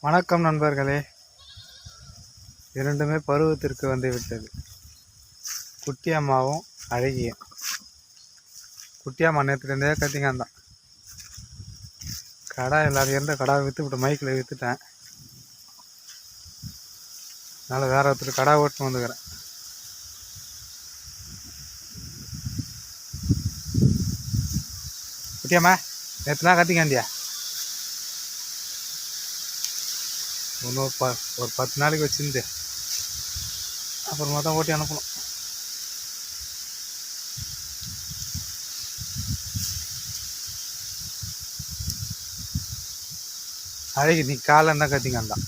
வணக்கம் நண்பர்களே. இரண்டுமே பருவத்திற்கு வந்து விட்டது. குட்டியம்மாவும் அழகியும். குட்டியம்மா நேற்றுலேருந்தே கத்திங்கந்தான். கடை எல்லாரும் இருந்த கடை விற்றுவிட்டு மைக்கில் விற்றுட்டேன். அதனால் வேற ஒருத்தர் கடை ஓட்டுன்னு வந்துக்கிறேன். குட்டியம்மா நேற்றுலாம் கத்திங்காந்தியா இன்னும் ஒரு 10 நாளைக்கு வச்சிருந்து அப்புறமா தான் ஓட்டி அனுப்பணும். அழகி நீ காலைல இருந்தால் கத்திங்க தான்.